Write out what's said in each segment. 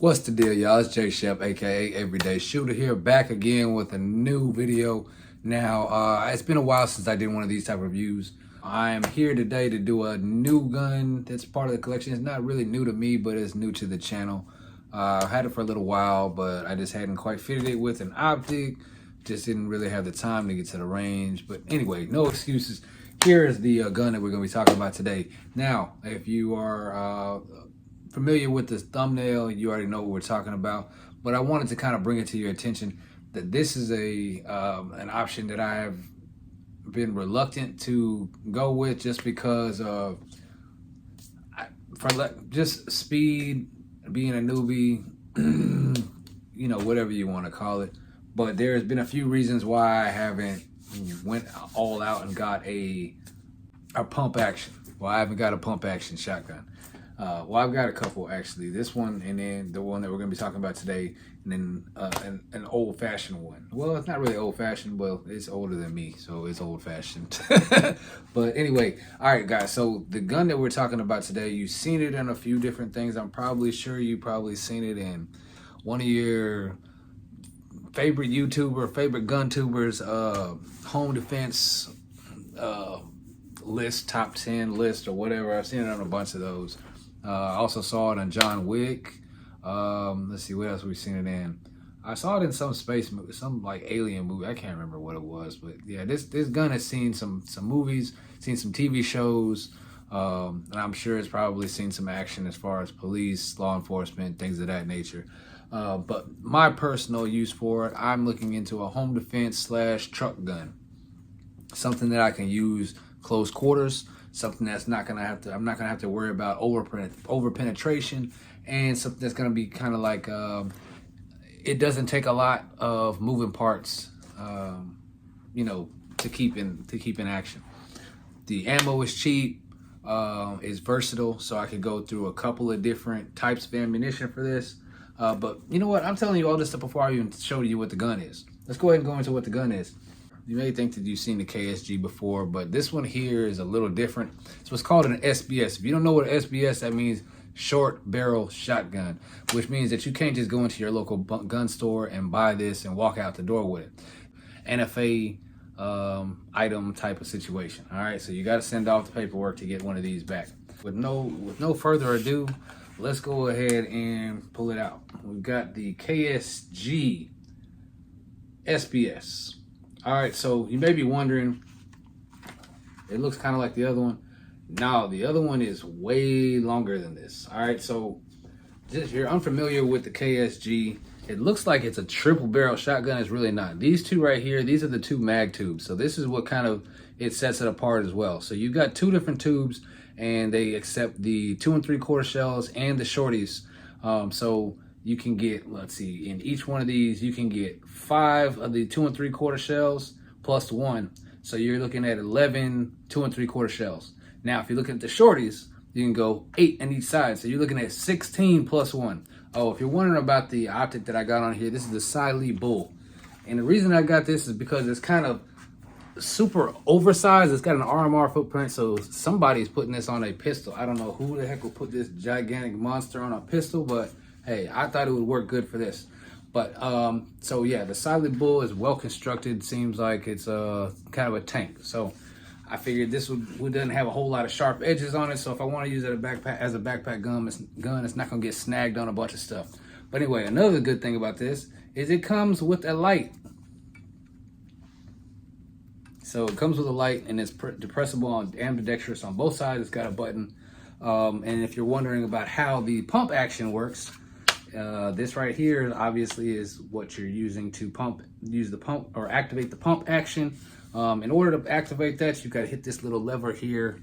What's the deal, y'all? It's J Shep, aka Everyday Shooter here, back again with a new video. Now, it's been a while since I did one of these type of reviews. I am here today to do a new gun that's part of the collection. It's not really new to me, but it's new to the channel. I've had it for a little while, but I just hadn't quite fitted it with an optic. Just didn't really have the time to get to the range. But anyway, no excuses. Here is the gun that we're going to be talking about today. Now, if you are familiar with this thumbnail, you already know what we're talking about, but I wanted to kind of bring it to your attention that this is an option that I have been reluctant to go with just because of just speed, being a newbie, you know, whatever you want to call it. But there's been a few reasons why I haven't went all out and got a pump action. Well, I haven't got a pump action shotgun. Well, I've got a couple actually. This one, and then the one that we're going to be talking about today, and then an old-fashioned one. Well, it's not really old-fashioned. Well, it's older than me, so it's old-fashioned. But anyway, all right, guys. So the gun that we're talking about today, you've seen it in a few different things. I'm probably sure you probably seen it in one of your favorite YouTuber, favorite gun tubers, home defense list, top 10 list or whatever. I've seen it on a bunch of those. I also saw it on John Wick. Let's see, what else we've seen it in. I saw it in some space movie, some like alien movie. I can't remember what it was, but yeah, this gun has seen some movies, seen some TV shows, and I'm sure it's probably seen some action as far as police, law enforcement, things of that nature. But my personal use for it, I'm looking into a home defense / truck gun, something that I can use close quarters. Something that's I'm not gonna have to worry about over penetration, and something that's gonna be kind of like it doesn't take a lot of moving parts, you know, to keep in action. The ammo is cheap, is versatile, so I could go through a couple of different types of ammunition for this. But you know what? I'm telling you all this stuff before I even showed you what the gun is. Let's go ahead and go into what the gun is. You may think that you've seen the KSG before, but this one here is a little different. It's what's called an SBS. If you don't know what SBS, that means short barrel shotgun, which means that you can't just go into your local gun store and buy this and walk out the door with it. NFA item type of situation. All right, so you got to send off the paperwork to get one of these back. With no further ado, let's go ahead and pull it out. We've got the KSG SBS. All right, so you may be wondering, it looks kind of like the other one. No, the other one is way longer than this. All right, so if you're unfamiliar with the KSG, it looks like it's a triple barrel shotgun. It's really not. These two right here, these are the two mag tubes. So this is what kind of, it sets it apart as well. So you've got two different tubes, and they accept the 2 3/4 shells and the shorties. So you can get, let's see, in each one of these, you can get 5 of the 2 3/4 shells plus 1. So you're looking at 11 2 3/4 shells. Now, if you're looking at the shorties, you can go 8 on each side. So you're looking at 16 plus 1. Oh, if you're wondering about the optic that I got on here, this is the Siley Bull. And the reason I got this is because it's kind of super oversized. It's got an RMR footprint, so somebody's putting this on a pistol. I don't know who the heck will put this gigantic monster on a pistol, but hey, I thought it would work good for this. But so yeah, the Siley Bull is well constructed. Seems like it's kind of a tank. So I figured this doesn't have a whole lot of sharp edges on it. So if I want to use it as a backpack gun, it's not gonna get snagged on a bunch of stuff. But anyway, another good thing about this is it comes with a light. So it comes with a light, and it's depressible and ambidextrous on both sides. It's got a button. And if you're wondering about how the pump action works, this right here obviously is what you're using to use the pump or activate the pump action. In order to activate that, you've got to hit this little lever here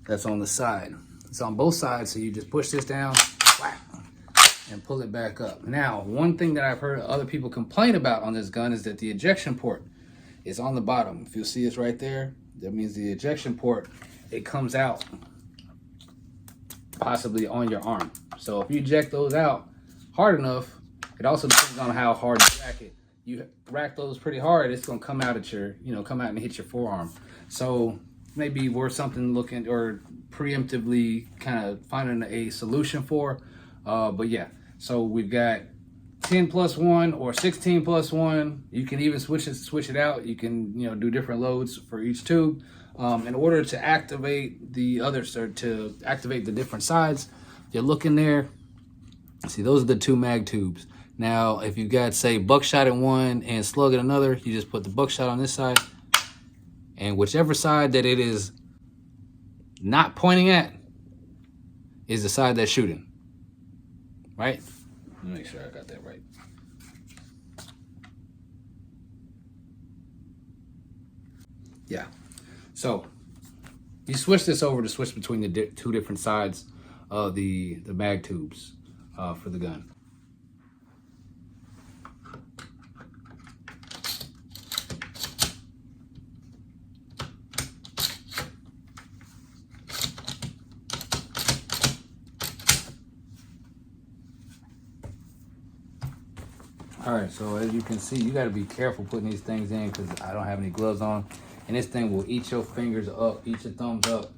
that's on the side. It's on both sides, so you just push this down, whack, and pull it back up. Now, one thing that I've heard other people complain about on this gun is that the ejection port is on the bottom. If you'll see it's right there, that means the ejection port, it comes out possibly on your arm. So if you eject those out hard enough, it also depends on how hard you rack it. You rack those pretty hard, it's gonna come out at your, come out and hit your forearm. So maybe worth something looking or preemptively kind of finding a solution for. But yeah, So we've got 10+1 or 16+1. You can even switch it out. You can, you know, do different loads for each tube. In order to activate the others, or to activate the different sides, you look in there. See, those are the 2 mag tubes. Now, if you've got, say, buckshot in one and slug in another, you just put the buckshot on this side, and whichever side that it is not pointing at is the side that's shooting. Right? Let me make sure I got that right. Yeah. So you switch this over to switch between the 2 different sides of the mag tubes for the gun. All right, so as you can see, you got to be careful putting these things in because I don't have any gloves on. And this thing will eat your fingers up, eat your thumbs up,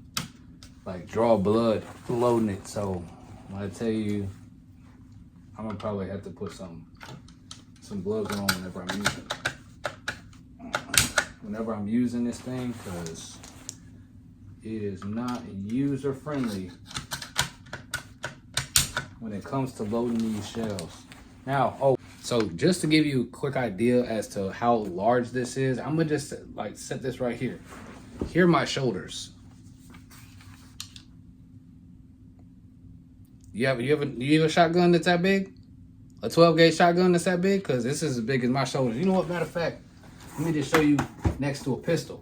like draw blood loading it. So when I tell you, I'm gonna probably have to put some gloves on whenever I'm using this thing, because it is not user friendly when it comes to loading these shells. Now, so just to give you a quick idea as to how large this is, I'm gonna just like set this right here. Here are my shoulders. You have a shotgun that's that big? A 12 gauge shotgun that's that big? Because this is as big as my shoulders. You know what, matter of fact, let me just show you next to a pistol.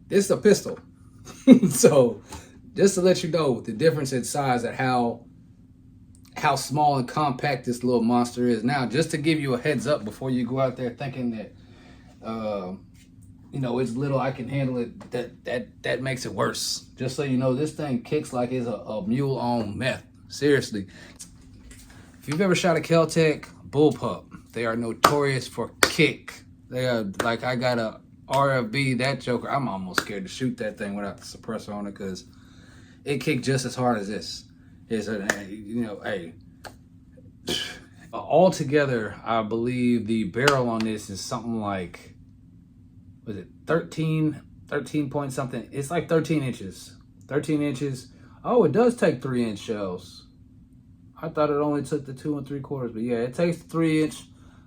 This is a pistol. So just to let you know the difference in size and how small and compact this little monster is. Now, just to give you a heads up before you go out there thinking that you know, it's little, I can handle it, that makes it worse. Just so you know, this thing kicks like it's a mule on meth. Seriously. If you've ever shot a Kel-Tec bullpup, they are notorious for kick. They are, like, I got a RFB, that joker, I'm almost scared to shoot that thing without the suppressor on it because it kicked just as hard as this. It's a, you know, hey. Altogether, I believe the barrel on this is something like, was it 13 point something? It's like 13 inches. 13 inches. Oh, it does take 3-inch shells. I thought it only took the 2 3/4, but yeah, it takes 3-inch.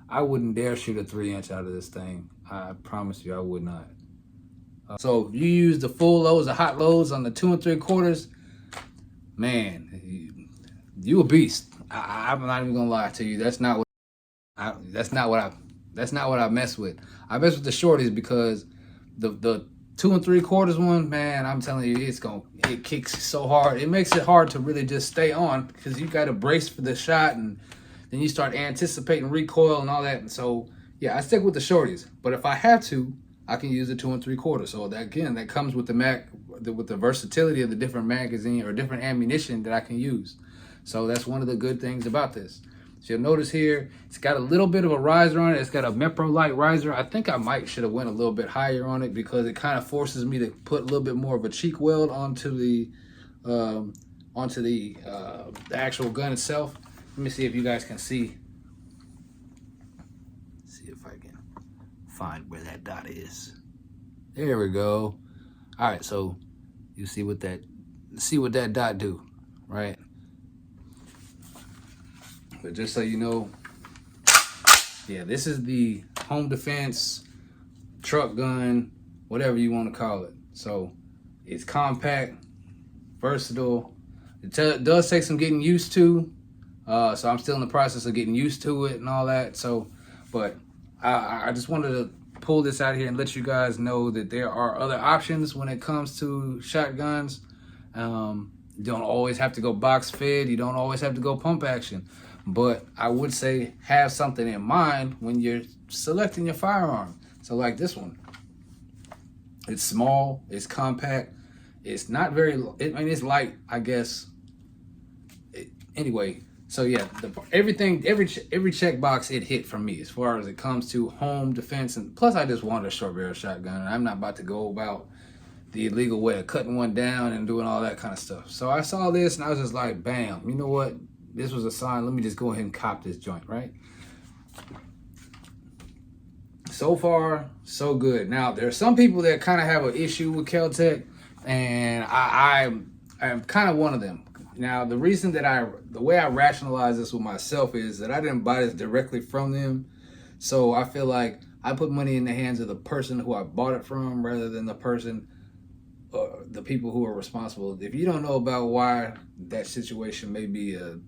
I wouldn't dare shoot a 3-inch out of this thing. I promise you, I would not. So if you use the full loads, the hot loads on the 2 3/4, man, you a beast. I'm not even gonna lie to you. That's not what I mess with. I mess with the shorties because the 2 3/4 one, man, I'm telling you, it kicks so hard. It makes it hard to really just stay on because you got to brace for the shot, and then you start anticipating recoil and all that. And so, yeah, I stick with the shorties. But if I have to, I can use the 2 3/4. So that, again, that comes with with the versatility of the different magazine or different ammunition that I can use. So that's one of the good things about this. So you'll notice here, it's got a little bit of a riser on it. It's got a Mepro light riser. I think I should have went a little bit higher on it because it kind of forces me to put a little bit more of a cheek weld onto the actual gun itself. Let me see if you guys can see. See if I can find where that dot is. There we go. All right, so you see what that dot do, right? But just so you know, yeah, this is the home defense, truck gun, whatever you want to call it. So it's compact, versatile. It does take some getting used to. So I'm still in the process of getting used to it and all that. So, but I just wanted to pull this out here and let you guys know that there are other options when it comes to shotguns. You don't always have to go box fed. You don't always have to go pump action. But I would say have something in mind when you're selecting your firearm. So like this one, it's small, it's compact, it's not very, it's light, I guess. Anyway, So yeah, everything, every checkbox it hit from me as far as it comes to home defense, and plus I just wanted a short barrel shotgun. And I'm not about to go about the illegal way of cutting one down and doing all that kind of stuff. So I saw this and I was just like, bam, you know what? This was a sign. Let me just go ahead and cop this joint, right? So far, so good. Now, there are some people that kind of have an issue with Kel-Tec, and I'm kind of one of them. Now, the reason that the way I rationalize this with myself is that I didn't buy this directly from them. So I feel like I put money in the hands of the person who I bought it from rather than the person, the people who are responsible. If you don't know about why that situation may be a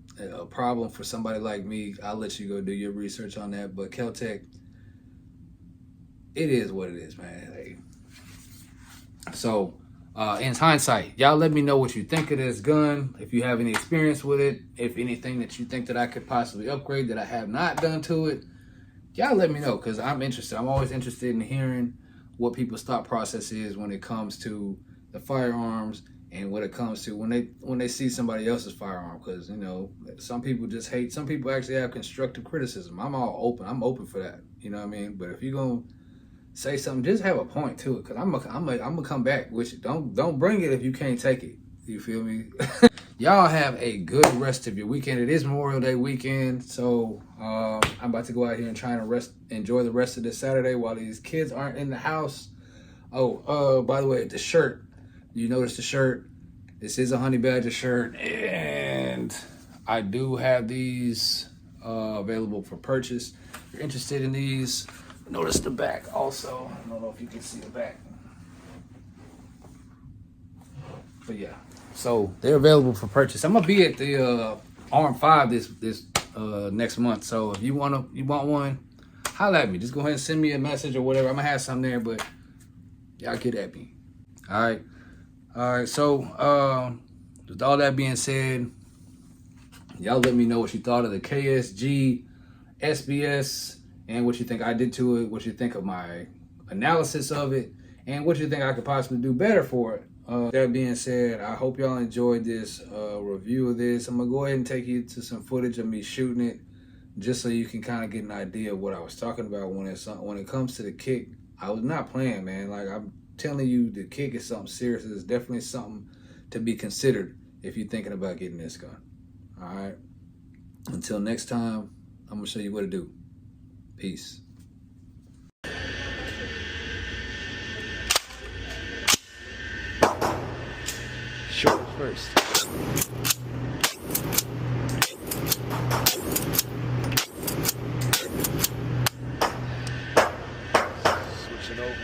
problem for somebody like me, I'll let you go do your research on that. But Kel-Tec, it is what it is, man. Like, so, in hindsight, y'all let me know what you think of this gun. If you have any experience with it, if anything that you think that I could possibly upgrade that I have not done to it, y'all let me know, because I'm interested. I'm always interested in hearing what people's thought process is when it comes to the firearms and when it comes to when they see somebody else's firearm. Because, you know, some people just hate. Some people actually have constructive criticism. I'm all open. I'm open for that. You know what I mean? But if you're gonna say something, just have a point to it, because I'm gonna come back with you. Don't bring it if you can't take it. You feel me? Y'all have a good rest of your weekend. It is Memorial Day weekend, so I'm about to go out here and try and enjoy the rest of this Saturday while these kids aren't in the house. Oh, by the way, the shirt. You notice the shirt? This is a Honey Badger shirt, and I do have these available for purchase. If you're interested in these, notice the back also. I don't know if you can see the back. But yeah, so they're available for purchase. I'm gonna be at the Arm 5 this next month. So if you want one, holla at me. Just go ahead and send me a message or whatever. I'm gonna have something there, but y'all get at me. All right. So with all that being said, y'all let me know what you thought of the KSG SBS and what you think I did to it, what you think of my analysis of it, and what you think I could possibly do better for it. That being said, I hope y'all enjoyed this review of this. I'm gonna go ahead and take you to some footage of me shooting it, just so you can kind of get an idea of what I was talking about when it comes to the kick. I was not playing, man. Like, I'm telling you, the kick is something serious. It's definitely something to be considered if you're thinking about getting this gun. All right. Until next time, I'm gonna show you what to do. Peace. Short first. Switching over.